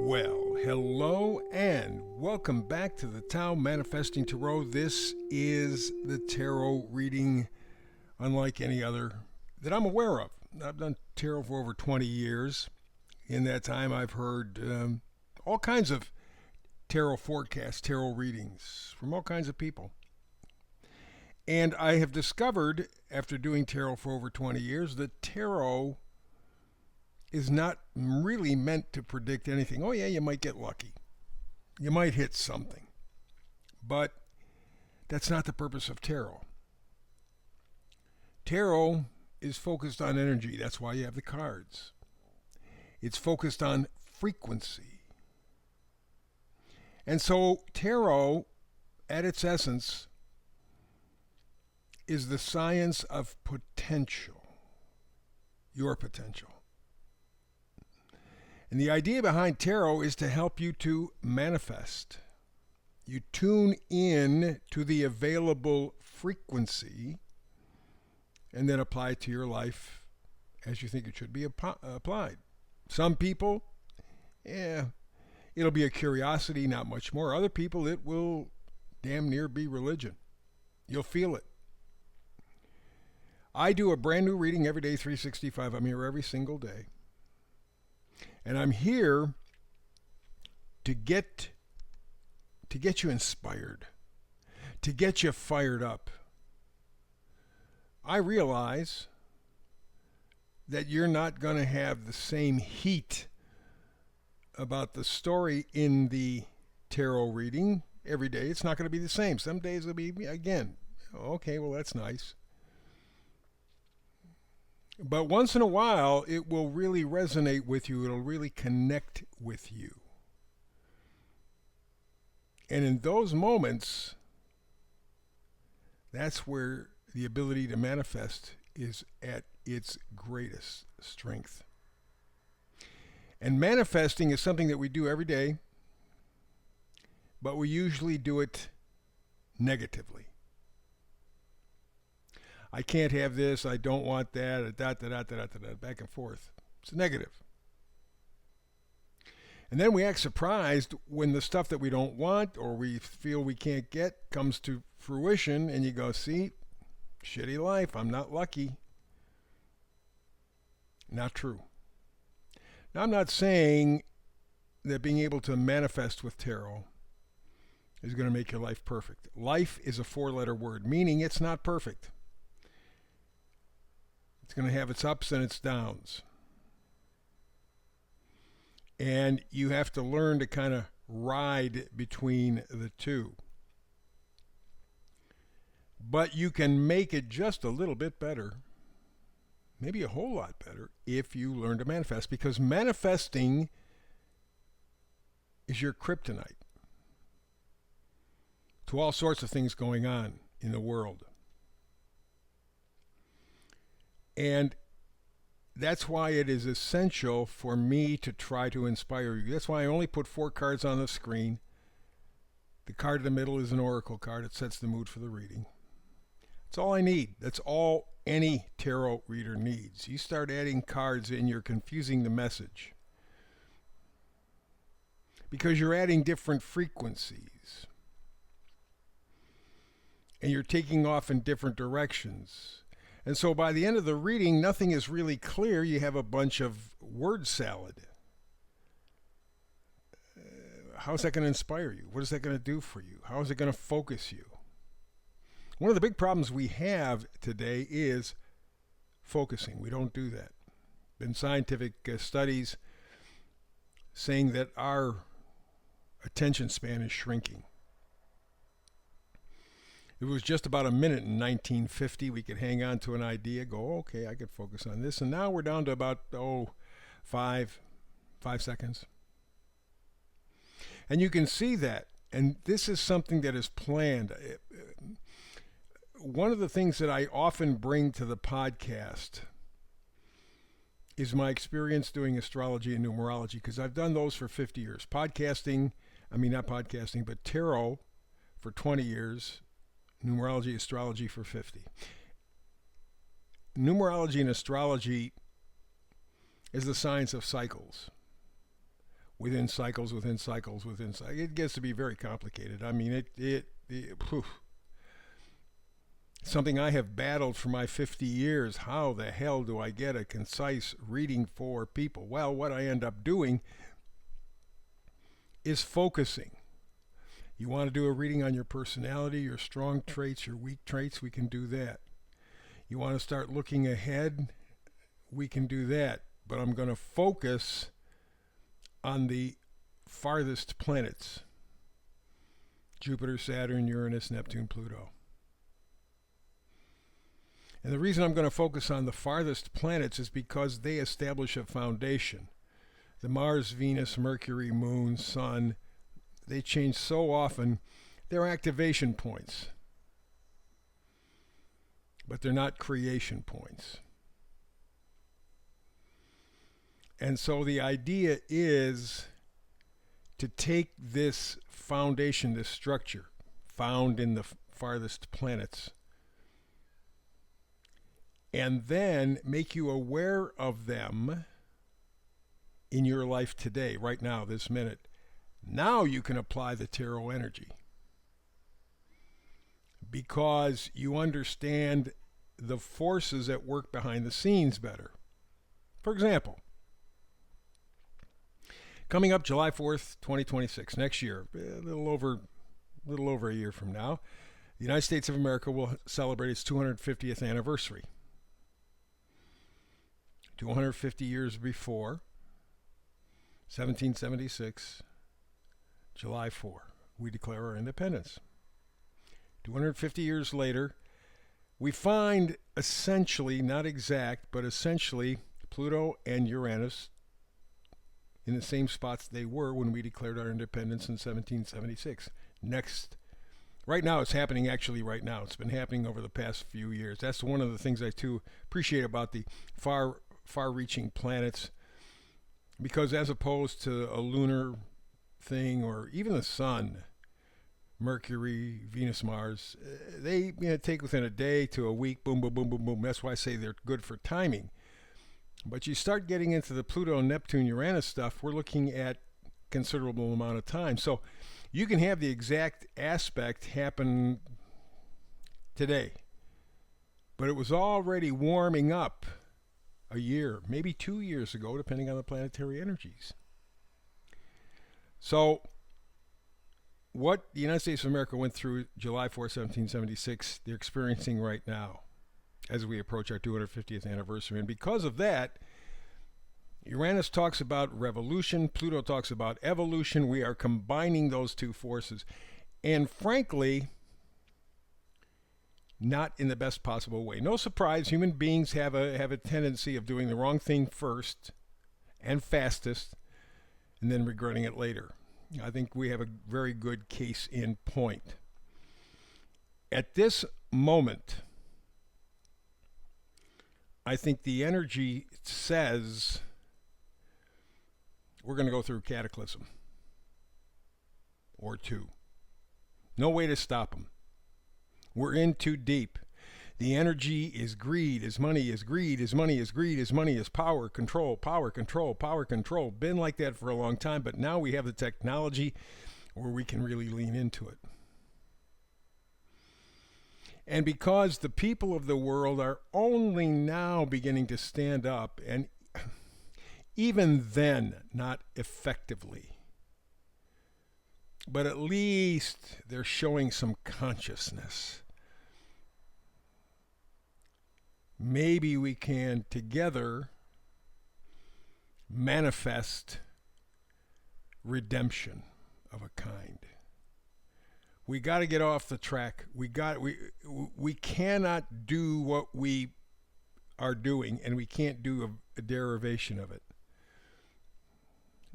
Well, hello and welcome back to the Tao Manifesting Tarot. This is the tarot reading unlike any other that I'm aware of. I've done tarot for over 20 years. In that time, I've heard all kinds of tarot forecasts, tarot readings from all kinds of people. And I have discovered, after doing tarot for over 20 years, that tarot is not really meant to predict anything. Oh yeah, you might get lucky. You might hit something. But that's not the purpose of tarot. Tarot is focused on energy. That's why you have the cards. It's focused on frequency. And so tarot, at its essence, is the science of potential. Your potential. And the idea behind tarot is to help you to manifest. You tune in to the available frequency and then apply it to your life as you think it should be applied. Some people, it'll be a curiosity, not much more. Other people, it will damn near be religion. You'll feel it. I do a brand new reading every day, 365. I'm here every single day. And I'm here to get you inspired, to get you fired up. I realize that you're not going to have the same heat about the story in the tarot reading every day. It's not going to be the same. Some days it'll be, again, okay, well, that's nice. But once in a while, it will really resonate with you. It'll really connect with you. And in those moments, that's where the ability to manifest is at its greatest strength. And manifesting is something that we do every day, but we usually do it negatively. I can't have this, I don't want that, back and forth. It's negative. And then we act surprised when the stuff that we don't want or we feel we can't get comes to fruition, and you go, see, shitty life, I'm not lucky. Not true. Now, I'm not saying that being able to manifest with tarot is going to make your life perfect. Life is a 4-letter word, meaning it's not perfect. It's going to have its ups and its downs. And you have to learn to kind of ride between the two. But you can make it just a little bit better, maybe a whole lot better, if you learn to manifest. Because manifesting is your kryptonite to all sorts of things going on in the world. And that's why it is essential for me to try to inspire you. That's why I only put 4 cards on the screen. The card in the middle is an oracle card. It sets the mood for the reading. That's all I need. That's all any tarot reader needs. You start adding cards and you're confusing the message. Because you're adding different frequencies. And you're taking off in different directions. And so by the end of the reading, nothing is really clear. You have a bunch of word salad. How's that going to inspire you? What is that going to do for you? How is it going to focus you? One of the big problems we have today is focusing. We don't do that. Been scientific studies saying that our attention span is shrinking. It was just about a minute in 1950. We could hang on to an idea, go, okay, I could focus on this. And now we're down to about, 5 seconds. And you can see that. And this is something that is planned. One of the things that I often bring to the podcast is my experience doing astrology and numerology, because I've done those for 50 years. Not podcasting, but tarot for 20 years. Numerology, astrology for 50. Numerology and astrology is the science of cycles. within cycles, within cycles, within cycles. It gets to be very complicated. I mean, something I have battled for my 50 years. How the hell do I get a concise reading for people? Well, what I end up doing is focusing. You want to do a reading on your personality, your strong traits, your weak traits, we can do that. You want to start looking ahead, we can do that. But I'm going to focus on the farthest planets: Jupiter, Saturn, Uranus, Neptune, Pluto. And the reason I'm going to focus on the farthest planets is because they establish a foundation. The Mars, Venus, Mercury, Moon, Sun, they change so often. They're activation points, but they're not creation points. And so the idea is to take this foundation, this structure found in the farthest planets, and then make you aware of them in your life today, right now, this minute. Now you can apply the tarot energy because you understand the forces at work behind the scenes better. For example, coming up July 4th, 2026, next year, a little over a year from now, the United States of America will celebrate its 250th anniversary. 250 years before, 1776, July 4, we declare our independence. 250 years later, we find essentially, not exact, but essentially Pluto and Uranus in the same spots they were when we declared our independence in 1776. Right now, it's happening actually right now. It's been happening over the past few years. That's one of the things I too appreciate about the far-reaching planets, because as opposed to a lunar thing or even the sun, Mercury, Venus, Mars, they take within a day to a week, boom, boom, boom, boom, boom. That's why I say they're good for timing. But you start getting into the Pluto, Neptune, Uranus stuff, we're looking at considerable amount of time. So you can have the exact aspect happen today, but it was already warming up a year, maybe 2 years ago, depending on the planetary energies. So what the United States of America went through July 4, 1776, they're experiencing right now as we approach our 250th anniversary. And because of that, Uranus talks about revolution, Pluto talks about evolution. We are combining those two forces. And frankly, not in the best possible way. No surprise, human beings have a tendency of doing the wrong thing first and fastest and then regretting it later. I think we have a very good case in point. At this moment, I think the energy says we're going to go through cataclysm or two. No way to stop them. We're in too deep. The energy is greed, is money, is greed, is money, is greed, is money, is power, control, power, control, power, control. Been like that for a long time, but now we have the technology where we can really lean into it. And because the people of the world are only now beginning to stand up, and even then, not effectively, but at least they're showing some consciousness. Maybe we can together manifest redemption of a kind. We got to get off the track. We cannot do what we are doing, and we can't do a derivation of it.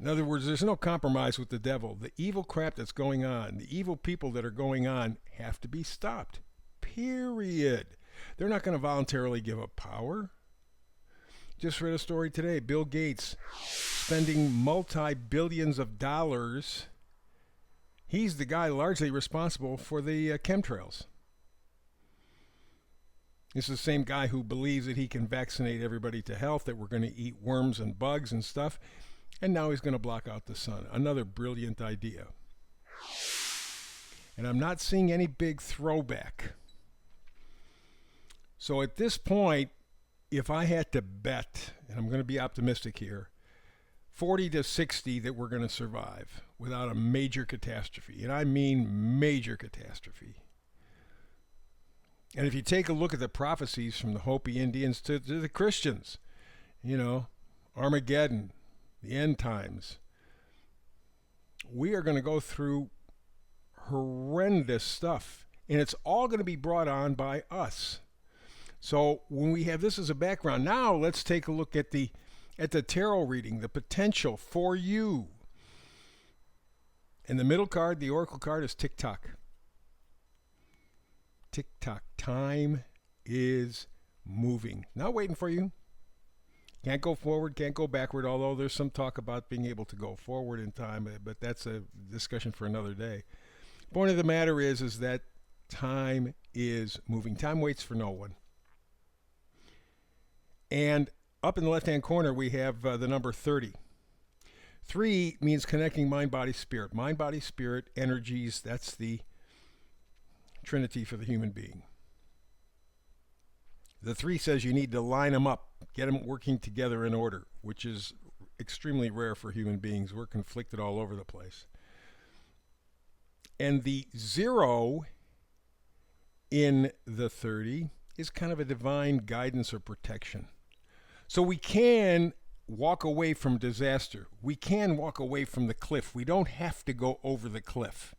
In other words, there's no compromise with the devil. The evil crap that's going on, the evil people that are going on, have to be stopped. Period. They're not going to voluntarily give up power. Just read a story today. Bill Gates spending multi-billions of dollars. He's the guy largely responsible for the chemtrails. This is the same guy who believes that he can vaccinate everybody to health, that we're going to eat worms and bugs and stuff. And now he's going to block out the sun. Another brilliant idea. And I'm not seeing any big throwback. So at this point, if I had to bet, and I'm going to be optimistic here, 40 to 60 that we're going to survive without a major catastrophe. And I mean major catastrophe. And if you take a look at the prophecies from the Hopi Indians to the Christians, Armageddon, the end times, we are going to go through horrendous stuff. And it's all going to be brought on by us. So when we have this as a background, now let's take a look at the tarot reading, the potential for you. And the middle card, the oracle card, is tick-tock. Tick-tock. Time is moving. Not waiting for you. Can't go forward, can't go backward, although there's some talk about being able to go forward in time, but that's a discussion for another day. Point of the matter is that time is moving. Time waits for no one. And up in the left-hand corner, we have the number 30. 3 means connecting mind, body, spirit. Mind, body, spirit, energies, that's the trinity for the human being. The 3 says you need to line them up, get them working together in order, which is extremely rare for human beings. We're conflicted all over the place. And the 0 in the 30 is kind of a divine guidance or protection. So we can walk away from disaster. We can walk away from the cliff. We don't have to go over the cliff.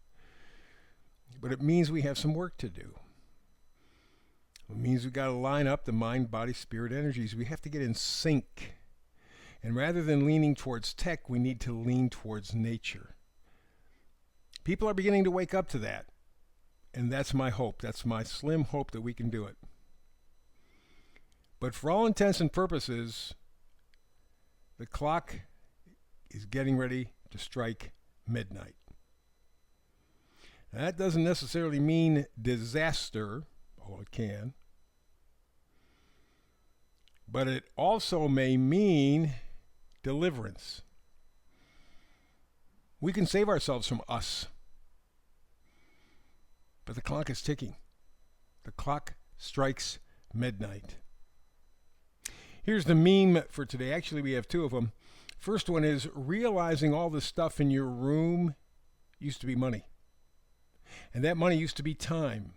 But it means we have some work to do. It means we've got to line up the mind, body, spirit energies. We have to get in sync. And rather than leaning towards tech, we need to lean towards nature. People are beginning to wake up to that. And that's my hope. That's my slim hope that we can do it. But for all intents and purposes, the clock is getting ready to strike midnight. Now, that doesn't necessarily mean disaster, although it can. But it also may mean deliverance. We can save ourselves from us. But the clock is ticking. The clock strikes midnight. Here's the meme for today. Actually, we have 2 of them. First one is realizing all the stuff in your room used to be money. And that money used to be time.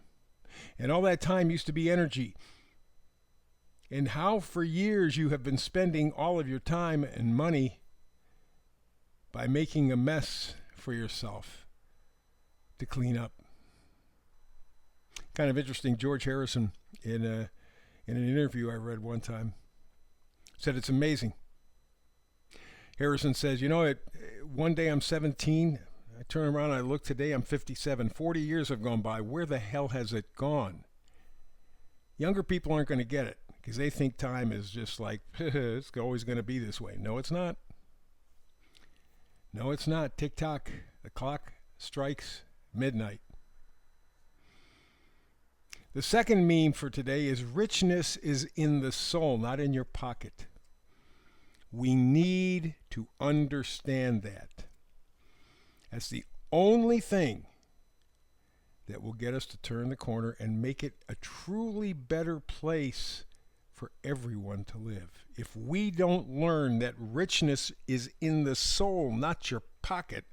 And all that time used to be energy. And how for years you have been spending all of your time and money by making a mess for yourself to clean up. Kind of interesting. George Harrison, in an interview I read one time, said it's amazing. Harrison says, one day I'm 17. I turn around and I look today, I'm 57. 40 years have gone by. Where the hell has it gone? Younger people aren't going to get it because they think time is just like, it's always going to be this way. No, it's not. No, it's not. Tick-tock. The clock strikes midnight. The second meme for today is richness is in the soul, not in your pocket. We need to understand that. That's the only thing that will get us to turn the corner and make it a truly better place for everyone to live. If we don't learn that richness is in the soul, not your pocket,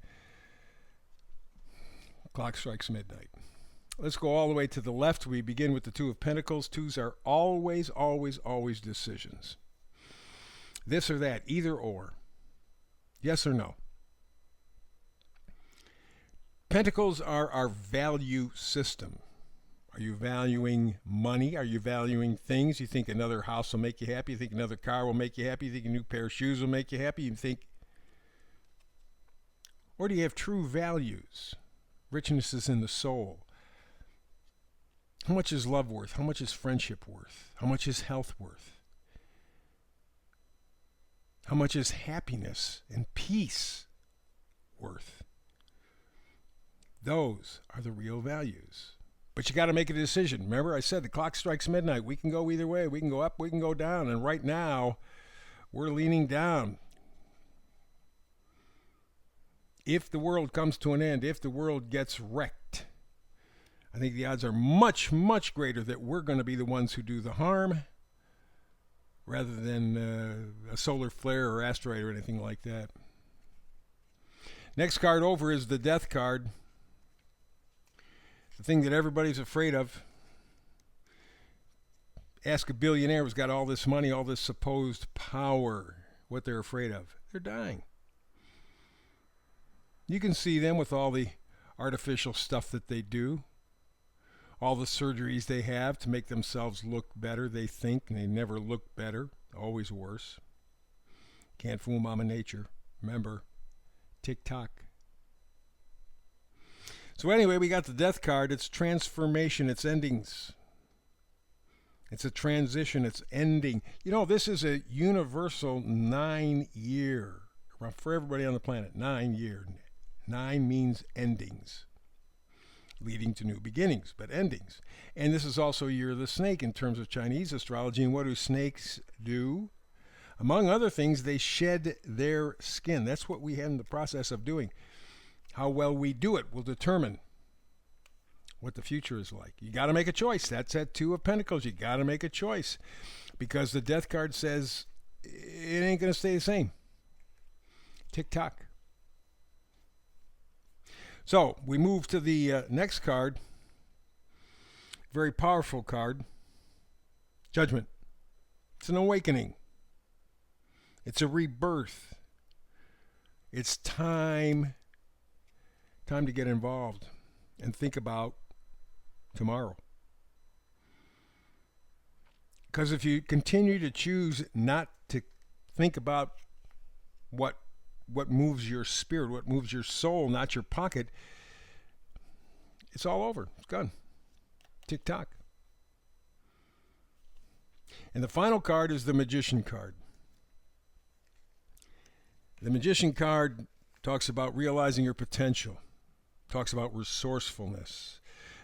clock strikes midnight. Let's go all the way to the left. We begin with the 2 of Pentacles. 2s are always, always, always decisions. This or that, either or. Yes or no. Pentacles are our value system. Are you valuing money? Are you valuing things? You think another house will make you happy? You think another car will make you happy? You think a new pair of shoes will make you happy? You think... Or do you have true values? Richness is in the soul. How much is love worth? How much is friendship worth? How much is health worth? How much is happiness and peace worth? Those are the real values. But you got to make a decision. Remember, I said the clock strikes midnight. We can go either way. We can go up, we can go down. And right now, we're leaning down. if the world comes to an end, if the world gets wrecked, I think the odds are much, much greater that we're going to be the ones who do the harm rather than a solar flare or asteroid or anything like that. Next card over is the death card. The thing that everybody's afraid of. Ask a billionaire who's got all this money, all this supposed power, what they're afraid of. They're dying. You can see them with all the artificial stuff that they do, all the surgeries they have to make themselves look better. They think, and they never look better, always worse. Can't fool Mama Nature. Remember, tick-tock. So anyway, we got the death card. It's transformation. It's endings. It's a transition. It's ending. You know, this is a universal 9-year for everybody on the planet. 9 year. 9 means endings, leading to new beginnings, but endings. And this is also year of the snake in terms of Chinese astrology. And what do snakes do? Among other things, they shed their skin. That's what we have in the process of doing. How well we do it will determine what the future is like. You got to make a choice. That's that 2 of Pentacles. You got to make a choice because the death card says it ain't going to stay the same. Tick-tock. So we move to the next card. Very powerful card. Judgment. It's an awakening. It's a rebirth. It's time to get involved and think about tomorrow. Because if you continue to choose not to think about what moves your spirit, what moves your soul, not your pocket, it's all over. It's gone. Tick-tock. And the final card is the Magician card. The Magician card talks about realizing your potential, talks about resourcefulness,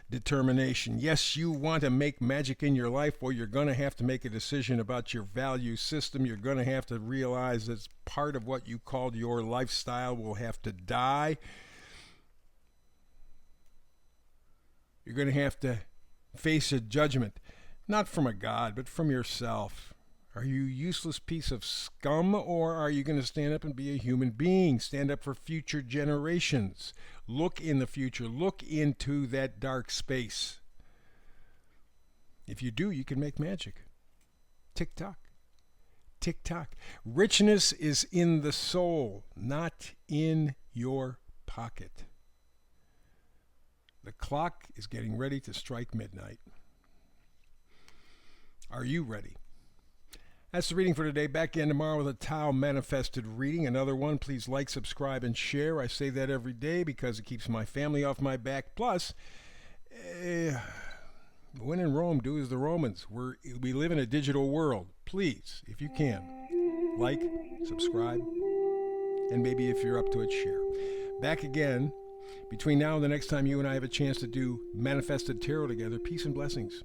determination. Yes, you want to make magic in your life. Well, you're going to have to make a decision about your value system. You're going to have to realize that part of what you called your lifestyle will have to die. You're going to have to face a judgment, not from a God, but from yourself. Are you a useless piece of scum, or are you going to stand up and be a human being? Stand up for future generations. Look in the future. Look into that dark space. If you do, you can make magic. Tick-tock. Tick-tock. Richness is in the soul, not in your pocket. The clock is getting ready to strike midnight. Are you ready? That's the reading for today. Back in tomorrow with a Tao Manifested reading. Another one. Please like, subscribe, and share. I say that every day because it keeps my family off my back. Plus, when in Rome, do as the Romans. We live in a digital world. Please, if you can, like, subscribe, and maybe if you're up to it, share. Back again between now and the next time you and I have a chance to do Manifested Tarot together. Peace and blessings.